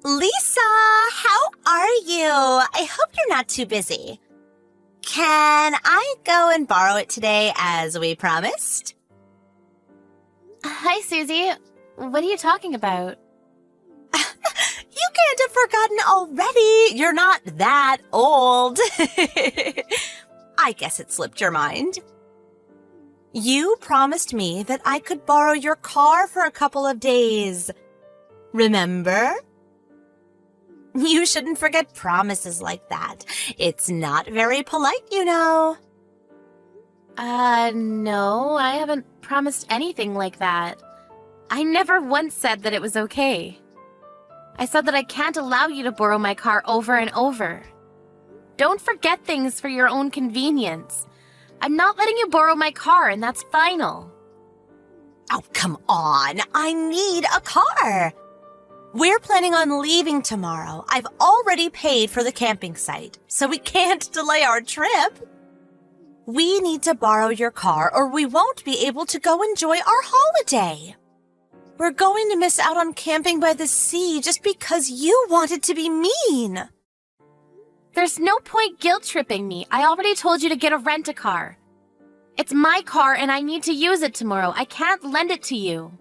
Lisa, how are you? I hope you're not too busy. Can I go and borrow it today as we promised? Hi, Susie. What are you talking about? You can't have forgotten already. You're not that old. I guess it slipped your mind. You promised me that I could borrow your car for a couple of days. Remember? You shouldn't forget promises like that. It's not very polite, you know. No, I haven't promised anything like that. I never once said that it was okay. I said that I can't allow you to borrow my car over and over. Don't forget things for your own convenience. I'm not letting you borrow my car, and that's final. Oh, come on. I need a car. We're planning on leaving tomorrow. I've already paid for the camping site, so we can't delay our trip. We need to borrow your car or we won't be able to go enjoy our holiday. We're going to miss out on camping by the sea just because you wanted to be mean. There's no point guilt-tripping me. I already told you to get a rent-a-car. It's my car and I need to use it tomorrow. I can't lend it to you.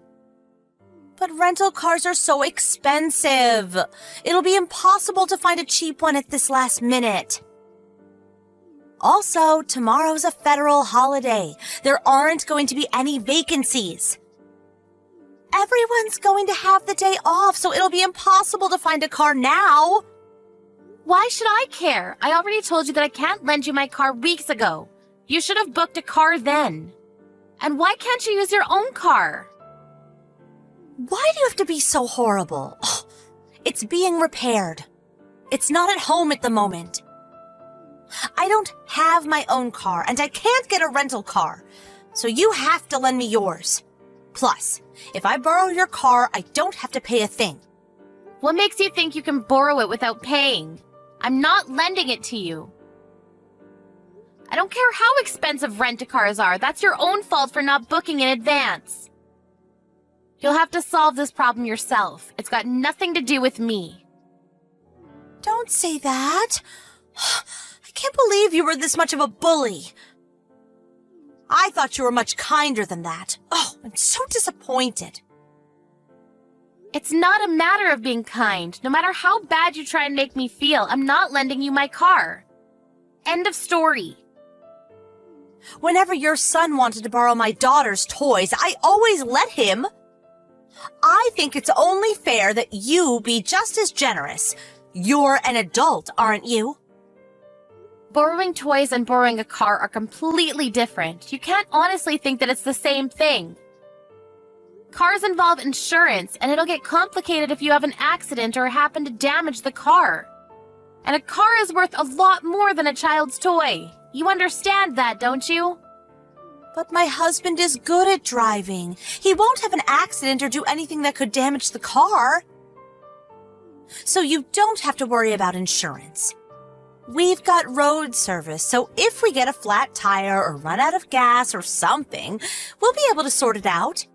But rental cars are so expensive. It'll be impossible to find a cheap one at this last minute. Also, tomorrow's a federal holiday. There aren't going to be any vacancies. Everyone's going to have the day off, so it'll be impossible to find a car now. Why should I care? I already told you that I can't lend you my car weeks ago. You should have booked a car then. And why can't you use your own car? Why do you have to be so horrible? Oh, it's being repaired. It's not at home at the moment. I don't have my own car, and I can't get a rental car, so you have to lend me yours. Plus, if I borrow your car, I don't have to pay a thing. What makes you think you can borrow it without paying? I'm not lending it to you. I don't care how expensive rent-a-cars are. That's your own fault for not booking in advance. You'll have to solve this problem yourself. It's got nothing to do with me. Don't say that. I can't believe you were this much of a bully. I thought you were much kinder than that. Oh, I'm so disappointed. It's not a matter of being kind. No matter how bad you try and make me feel, I'm not lending you my car. End of story. Whenever your son wanted to borrow my daughter's toys, I always let him. I think it's only fair that you be just as generous. You're an adult, aren't you? Borrowing toys and borrowing a car are completely different. You can't honestly think that it's the same thing. Cars involve insurance, and it'll get complicated if you have an accident or happen to damage the car. And a car is worth a lot more than a child's toy. You understand that, don't you? But my husband is good at driving. He won't have an accident or do anything that could damage the car. So you don't have to worry about insurance. We've got road service, so if we get a flat tire or run out of gas or something, we'll be able to sort it out.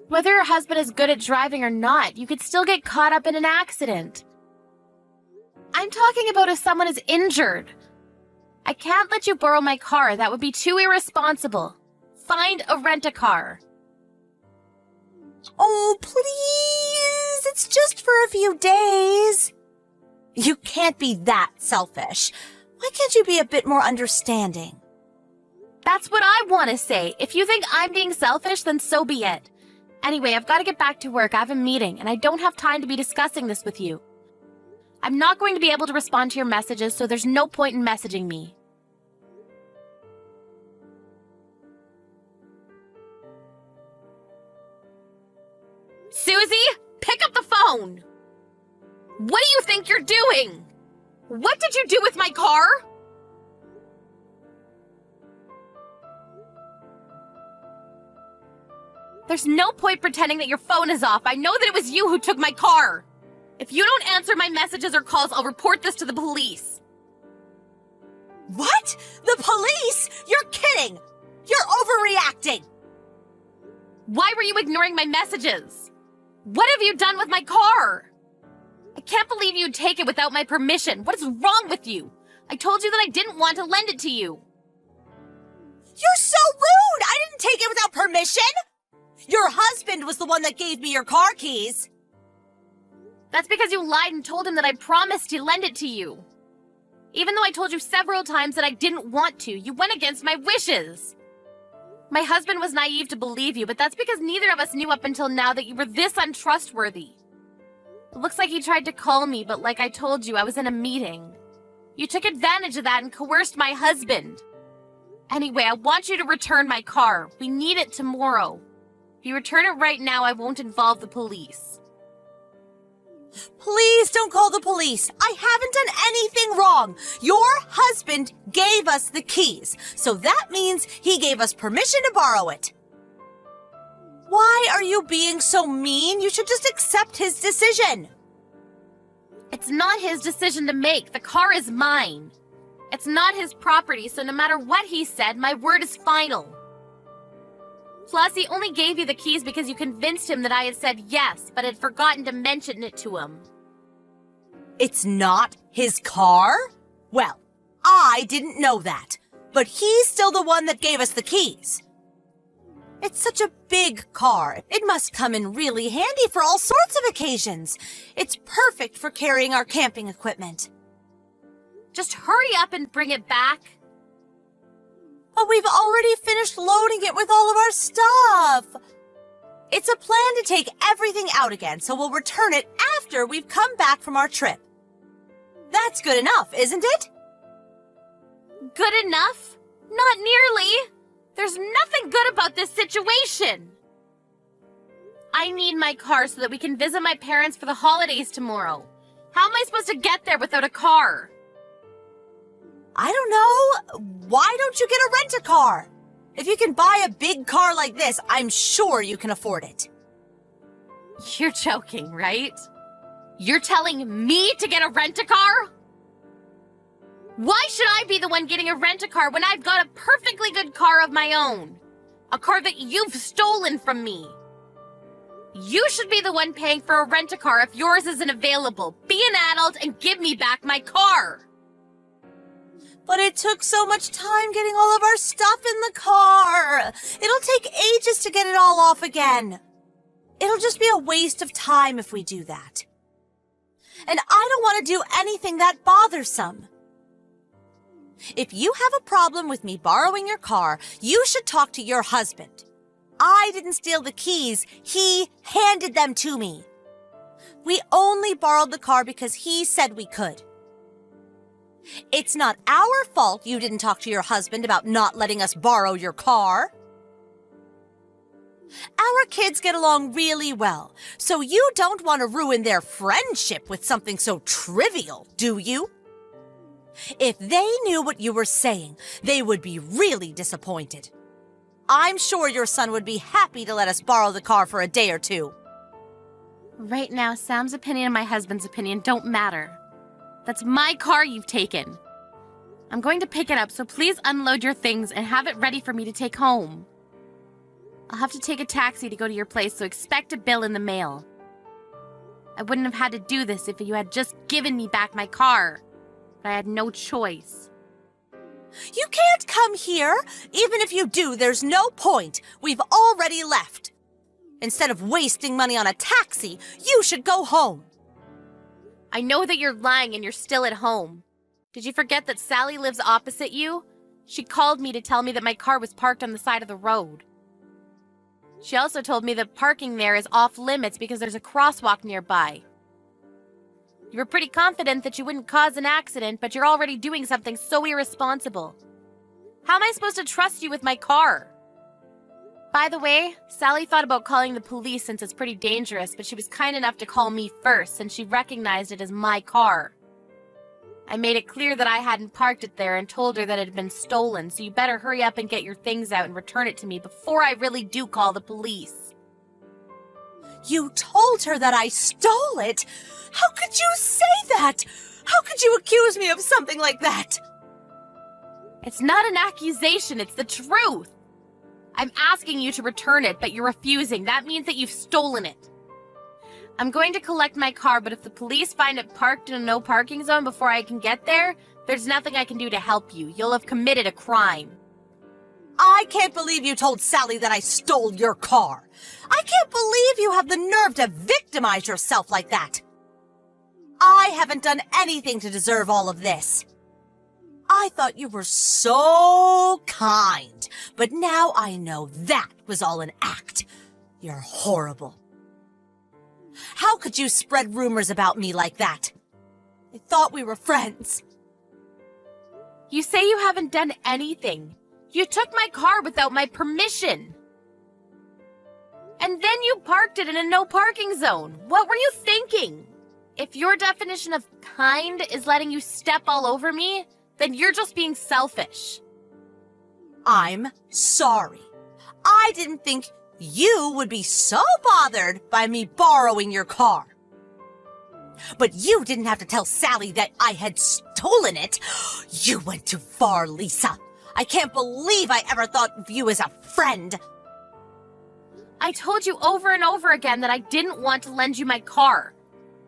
Whether your husband is good at driving or not, you could still get caught up in an accident. I'm talking about if someone is injured. I can't let you borrow my car. That would be too irresponsible. Find a rent-a-car. Oh, please. It's just for a few days. You can't be that selfish. Why can't you be a bit more understanding? That's what I want to say. If you think I'm being selfish, then so be it. Anyway, I've got to get back to work. I have a meeting, and I don't have time to be discussing this with you. I'm not going to be able to respond to your messages, so there's no point in messaging me. Susie, pick up the phone! What do you think you're doing? What did you do with my car? There's no point pretending that your phone is off. I know that it was you who took my car. If you don't answer my messages or calls, I'll report this to the police. What? The police? You're kidding! You're overreacting! Why were you ignoring my messages? What have you done with my car? I can't believe you'd take it without my permission. What is wrong with you? I told you that I didn't want to lend it to you. You're so rude! I didn't take it without permission! Your husband was the one that gave me your car keys. That's because you lied and told him that I promised to lend it to you. Even though I told you several times that I didn't want to, you went against my wishes. My husband was naive to believe you, but that's because neither of us knew up until now that you were this untrustworthy. It looks like you tried to call me, but like I told you, I was in a meeting. You took advantage of that and coerced my husband. Anyway, I want you to return my car. We need it tomorrow. If you return it right now, I won't involve the police. Please don't call the police. I haven't done anything wrong. Your husband gave us the keys, so that means he gave us permission to borrow it. Why are you being so mean? You should just accept his decision. It's not his decision to make. The car is mine. It's not his property, so no matter what he said, my word is final. Plus, he only gave you the keys because you convinced him that I had said yes, but had forgotten to mention it to him. It's not his car? Well, I didn't know that, but he's still the one that gave us the keys. It's such a big car. It must come in really handy for all sorts of occasions. It's perfect for carrying our camping equipment. Just hurry up and bring it back. But we've already finished loading it with all of our stuff. It's a plan to take everything out again, so we'll return it after we've come back from our trip. That's good enough, isn't it? Good enough? Not nearly. There's nothing good about this situation. I need my car so that we can visit my parents for the holidays tomorrow. How am I supposed to get there without a car? I don't know. Why don't you get a rent-a-car? If you can buy a big car like this, I'm sure you can afford it. You're joking, right? You're telling me to get a rent-a-car? Why should I be the one getting a rent-a-car when I've got a perfectly good car of my own? A car that you've stolen from me. You should be the one paying for a rent-a-car if yours isn't available. Be an adult and give me back my car. But it took so much time getting all of our stuff in the car. It'll take ages to get it all off again. It'll just be a waste of time if we do that. And I don't want to do anything that bothersome. If you have a problem with me borrowing your car, you should talk to your husband. I didn't steal the keys. He handed them to me. We only borrowed the car because he said we could. It's not our fault you didn't talk to your husband about not letting us borrow your car. Our kids get along really well, so you don't want to ruin their friendship with something so trivial, do you? If they knew what you were saying, they would be really disappointed. I'm sure your son would be happy to let us borrow the car for a day or two. Right now, Sam's opinion and my husband's opinion don't matter. That's my car you've taken. I'm going to pick it up, so please unload your things and have it ready for me to take home. I'll have to take a taxi to go to your place, so expect a bill in the mail. I wouldn't have had to do this if you had just given me back my car, but I had no choice. You can't come here. Even if you do, there's no point. We've already left. Instead of wasting money on a taxi, you should go home. I know that you're lying and you're still at home. Did you forget that Sally lives opposite you? She called me to tell me that my car was parked on the side of the road. She also told me that parking there is off limits because there's a crosswalk nearby. You were pretty confident that you wouldn't cause an accident, but you're already doing something so irresponsible. How am I supposed to trust you with my car? By the way, Sally thought about calling the police since it's pretty dangerous, but she was kind enough to call me first since she recognized it as my car. I made it clear that I hadn't parked it there and told her that it had been stolen, so you better hurry up and get your things out and return it to me before I really do call the police. You told her that I stole it? How could you say that? How could you accuse me of something like that? It's not an accusation, it's the truth. I'm asking you to return it, but you're refusing. That means that you've stolen it. I'm going to collect my car, but if the police find it parked in a no parking zone before I can get there, there's nothing I can do to help you. You'll have committed a crime. I can't believe you told Sally that I stole your car. I can't believe you have the nerve to victimize yourself like that. I haven't done anything to deserve all of this. I thought you were so kind, but now I know that was all an act. You're horrible. How could you spread rumors about me like that? I thought we were friends. You say you haven't done anything. You took my car without my permission. And then you parked it in a no parking zone. What were you thinking? If your definition of kind is letting you step all over me, then you're just being selfish. I'm sorry. I didn't think you would be so bothered by me borrowing your car. But you didn't have to tell Sally that I had stolen it. You went too far, Lisa. I can't believe I ever thought of you as a friend. I told you over and over again that I didn't want to lend you my car.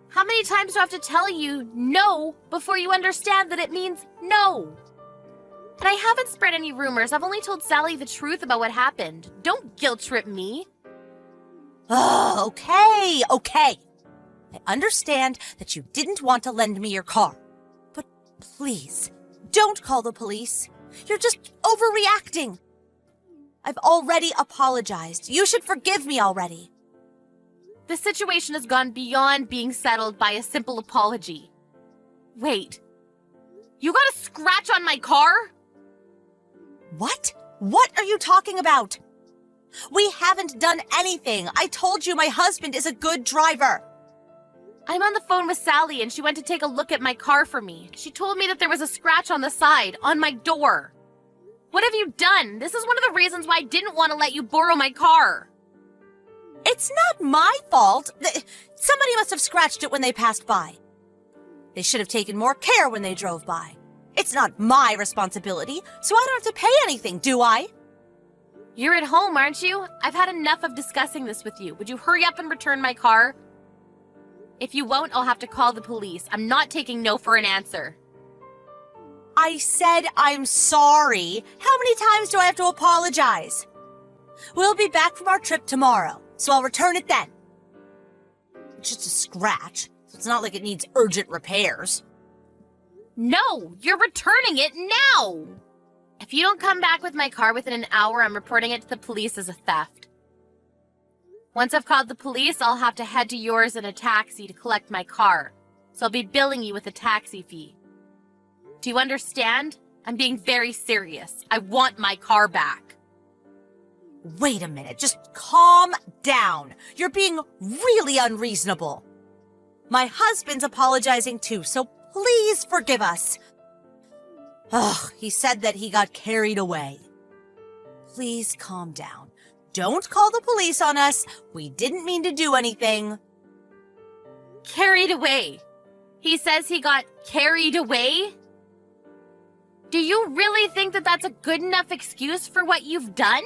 How many times do I have to tell you no before you understand that it means no? And I haven't spread any rumors. I've only told Sally the truth about what happened. Don't guilt trip me. Oh, okay. I understand that you didn't want to lend me your car. But please, don't call the police. You're just overreacting. I've already apologized. You should forgive me already. The situation has gone beyond being settled by a simple apology. Wait. You got a scratch on my car? What? What are you talking about? We haven't done anything. I told you my husband is a good driver. I'm on the phone with Sally and she went to take a look at my car for me. She told me that there was a scratch on the side, on my door. What have you done? This is one of the reasons why I didn't want to let you borrow my car. It's not my fault. Somebody must have scratched it when they passed by. They should have taken more care when they drove by. It's not my responsibility, so I don't have to pay anything, do I? You're at home, aren't you? I've had enough of discussing this with you. Would you hurry up and return my car? If you won't, I'll have to call the police. I'm not taking no for an answer. I said I'm sorry. How many times do I have to apologize? We'll be back from our trip tomorrow, so I'll return it then. It's just a scratch. It's not like it needs urgent repairs. No, you're returning it now! If you don't come back with my car within an hour, I'm reporting it to the police as a theft. Once I've called the police, I'll have to head to yours in a taxi to collect my car, so I'll be billing you with a taxi fee. Do you understand? I'm being very serious. I want my car back. Wait a minute, just calm down. You're being really unreasonable. My husband's apologizing too, so please forgive us. Ugh, he said that he got carried away. Please calm down. Don't call the police on us. We didn't mean to do anything. Carried away? He says he got carried away? Do you really think that that's a good enough excuse for what you've done?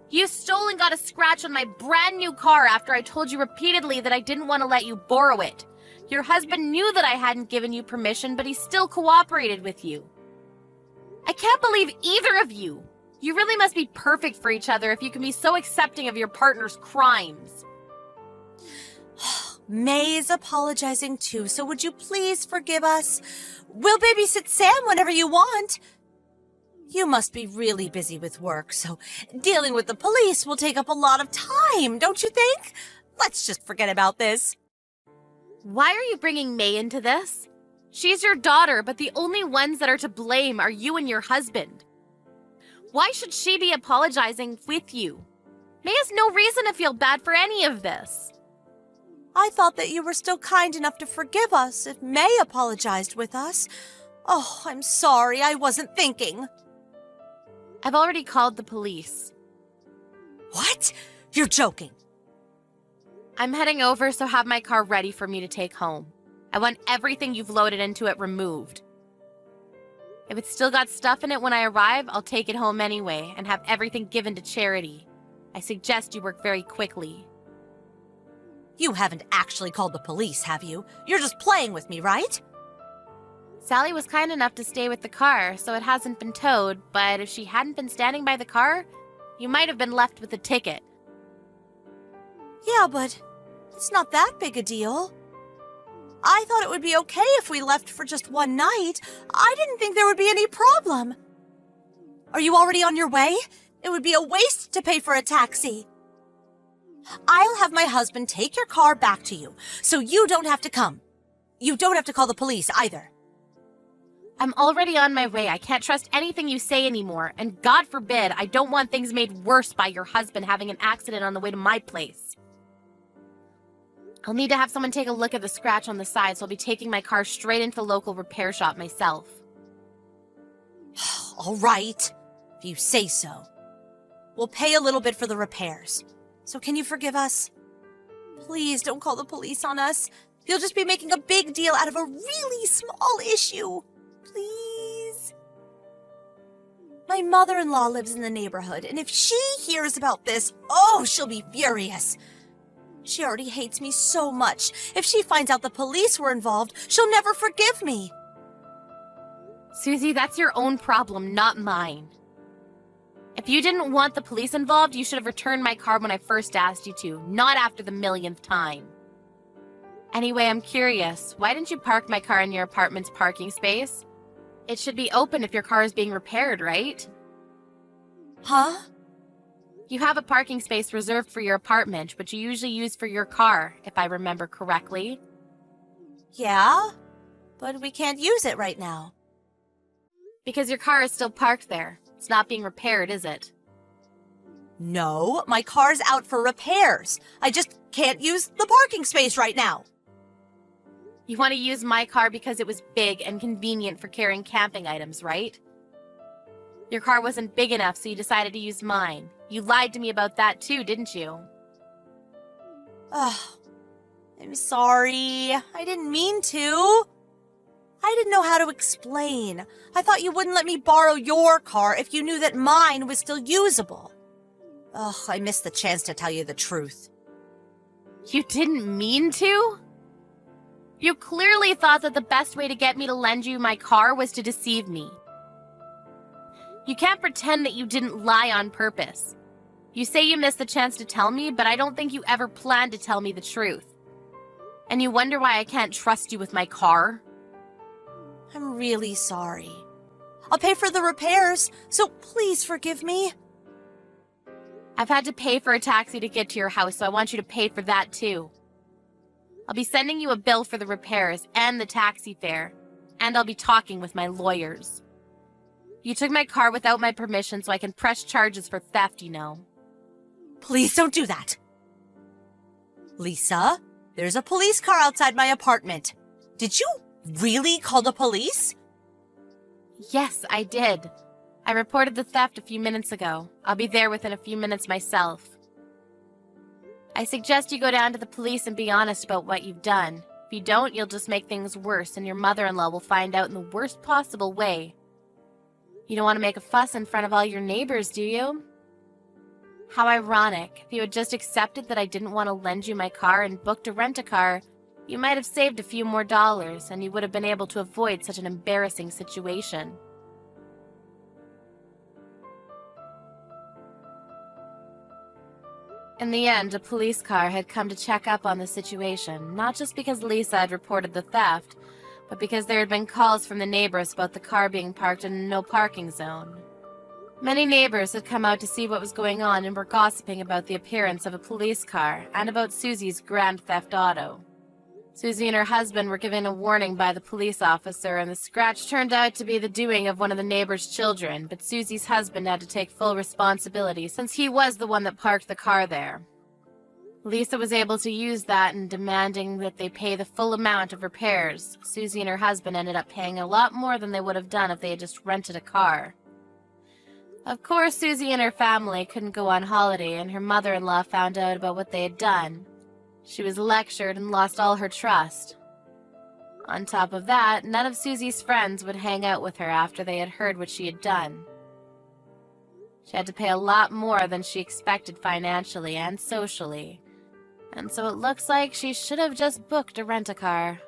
You stole and got a scratch on my brand new car after I told you repeatedly that I didn't want to let you borrow it. Your husband knew that I hadn't given you permission, but he still cooperated with you. I can't believe either of you. You really must be perfect for each other if you can be so accepting of your partner's crimes. May is apologizing too, so would you please forgive us? We'll babysit Sam whenever you want. You must be really busy with work, so dealing with the police will take up a lot of time, don't you think? Let's just forget about this. Why are you bringing May into this? She's your daughter, but the only ones that are to blame are you and your husband. Why should she be apologizing with you? May has no reason to feel bad for any of this. I thought that you were still kind enough to forgive us if May apologized with us. Oh, I'm sorry, I wasn't thinking. I've already called the police. What? You're joking. I'm heading over, so have my car ready for me to take home. I want everything you've loaded into it removed. If it's still got stuff in it when I arrive, I'll take it home anyway and have everything given to charity. I suggest you work very quickly. You haven't actually called the police, have you? You're just playing with me, right? Sally was kind enough to stay with the car, so it hasn't been towed, but if she hadn't been standing by the car, you might have been left with a ticket. Yeah, but it's not that big a deal. I thought it would be okay if we left for just one night. I didn't think there would be any problem. Are you already on your way? It would be a waste to pay for a taxi. I'll have my husband take your car back to you, so you don't have to come. You don't have to call the police either. I'm already on my way. I can't trust anything you say anymore, and God forbid, I don't want things made worse by your husband having an accident on the way to my place. I'll need to have someone take a look at the scratch on the side, so I'll be taking my car straight into the local repair shop myself. All right, if you say so. We'll pay a little bit for the repairs. So can you forgive us? Please don't call the police on us. You'll just be making a big deal out of a really small issue. Please. My mother-in-law lives in the neighborhood, and if she hears about this, she'll be furious. She already hates me so much. If she finds out the police were involved, she'll never forgive me. Susie, that's your own problem, not mine. If you didn't want the police involved, you should have returned my car when I first asked you to, not after the millionth time. Anyway, I'm curious. Why didn't you park my car in your apartment's parking space? It should be open if your car is being repaired, right? Huh? You have a parking space reserved for your apartment, which you usually use for your car, if I remember correctly. Yeah, but we can't use it right now. Because your car is still parked there. It's not being repaired, is it? No, my car's out for repairs. I just can't use the parking space right now. You want to use my car because it was big and convenient for carrying camping items, right? Your car wasn't big enough, so you decided to use mine. You lied to me about that too, didn't you? I'm sorry. I didn't mean to. I didn't know how to explain. I thought you wouldn't let me borrow your car if you knew that mine was still usable. I missed the chance to tell you the truth. You didn't mean to? You clearly thought that the best way to get me to lend you my car was to deceive me. You can't pretend that you didn't lie on purpose. You say you missed the chance to tell me, but I don't think you ever planned to tell me the truth. And you wonder why I can't trust you with my car? I'm really sorry. I'll pay for the repairs, so please forgive me. I've had to pay for a taxi to get to your house, so I want you to pay for that too. I'll be sending you a bill for the repairs and the taxi fare, and I'll be talking with my lawyers. You took my car without my permission, so I can press charges for theft, you know. Please don't do that. Lisa, there's a police car outside my apartment. Did you really call the police? Yes, I did. I reported the theft a few minutes ago. I'll be there within a few minutes myself. I suggest you go down to the police and be honest about what you've done. If you don't, you'll just make things worse, and your mother-in-law will find out in the worst possible way. You don't want to make a fuss in front of all your neighbors, do you? How ironic. If you had just accepted that I didn't want to lend you my car and booked a rent-a-car, you might have saved a few more dollars, and you would have been able to avoid such an embarrassing situation. In the end, a police car had come to check up on the situation, not just because Lisa had reported the theft, but because there had been calls from the neighbors about the car being parked in a no-parking zone. Many neighbors had come out to see what was going on and were gossiping about the appearance of a police car and about Susie's grand theft auto. Susie and her husband were given a warning by the police officer, and the scratch turned out to be the doing of one of the neighbor's children, but Susie's husband had to take full responsibility since he was the one that parked the car there. Lisa was able to use that in demanding that they pay the full amount of repairs. Susie and her husband ended up paying a lot more than they would have done if they had just rented a car. Of course, Susie and her family couldn't go on holiday, and her mother-in-law found out about what they had done. She was lectured and lost all her trust. On top of that, none of Susie's friends would hang out with her after they had heard what she had done. She had to pay a lot more than she expected financially and socially. And so it looks like she should have just booked a rent-a-car.